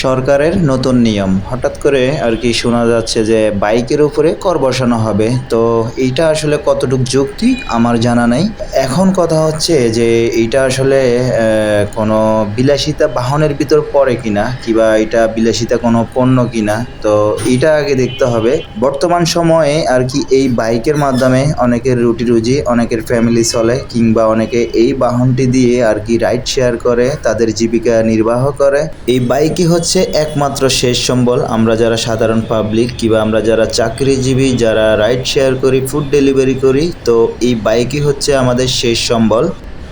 সরকারের নতুন নিয়ম হঠাৎ করে আর কি শোনা যাচ্ছে যে বাইকের উপরে কর বসানো হবে। তো এইটা আসলে কতটুকু যৌক্তিক আমার জানা নাই। এখন কথা হচ্ছে যে এইটা আসলে কোনো বিলাসিতা বাহনের ভিতর পড়ে কিনা, কিংবা এটা বিলাসিতা কোনো পণ্য কিনা। তো এইটা আগে দেখতে হবে। বর্তমান সময়ে আর কি এই বাইকের মাধ্যমে অনেকের রুটি রুজি, অনেকের ফ্যামিলি চলে, কিংবা অনেকে এই বাহনটি দিয়ে আর কি রাইড শেয়ার করে তাদের জীবিকা নির্বাহ করে। এই বাইকই হচ্ছে একমাত্র শেষ সম্বল। আমরা যারা সাধারণ পাবলিক কিংবা আমরা যারা চাকরিজীবী, যারা রাইড শেয়ার করি, ফুড ডেলিভারি করি, তো এই বাইকই হচ্ছে আমাদের শেষ সম্বল।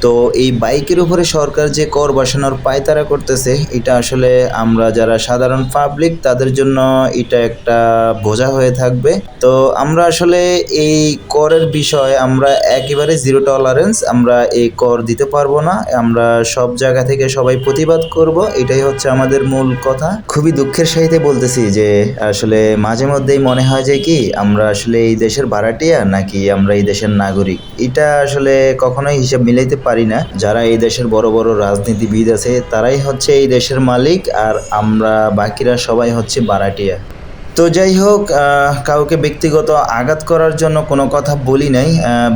তো এই বাইকের উপরে সরকার যে কর বসানোর পায়তারা করতেছে, এটা আসলে আমরা যারা সাধারণ পাবলিক তাদের জন্য এটা একটা বোঝা হয়ে থাকবে। তো আমরা আসলে এই করের বিষয়ে আমরা একেবারে জিরো টলারেন্স, আমরা এই কর দিতে পারবো না। আমরা সব জায়গা থেকে সবাই প্রতিবাদ করব, এটাই হচ্ছে আমাদের মূল কথা। খুবই দুঃখের সাথে বলতেছি যে আসলে মাঝে মধ্যেই মনে হয় যে কি আমরা আসলে এই দেশের ভাড়াটিয়া নাকি আমরা এই দেশের নাগরিক, এটা আসলে কখনোই হিসাব মিলাইতে পারি না। যারা এই দেশের বড় বড় রাজনীতিবিদ আছে তারাই হচ্ছে এই দেশের মালিক, আর আমরা বাকিরা সবাই হচ্ছে ভাড়াটিয়া। তো যাই হোক, কাউকে ব্যক্তিগত আঘাত করার জন্য কোনো কথা বলি নাই।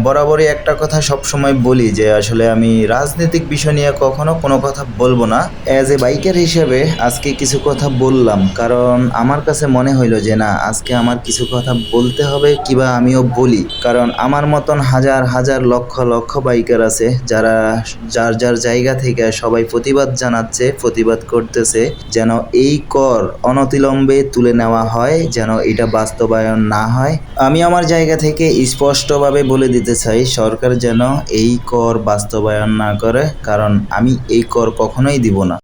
বরাবরই একটা কথা সবসময় বলি যে আসলে আমি রাজনৈতিক বিষয় নিয়ে কখনো কোনো কথা বলবো না। অ্যাজ এ বাইকার হিসেবে আজকে কিছু কথা বললাম, কারণ আমার কাছে মনে হইলো যে না, আজকে আমার কিছু কথা বলতে হবে, কিবা আমিও বলি। কারণ আমার মতন হাজার হাজার লক্ষ লক্ষ বাইকার আছে যারা যার যার জায়গা থেকে সবাই প্রতিবাদ জানাচ্ছে, প্রতিবাদ করতেছে যেন এই কর অনতিবিলম্বে তুলে নেওয়া হয়, যেন এটা বাস্তবায়ন না হয়। আমি আমার জায়গা থেকে স্পষ্টভাবে বলে দিতে চাই, সরকার যেন এই কর বাস্তবায়ন না করে, কারণ আমি এই কর কখনোই দিব না।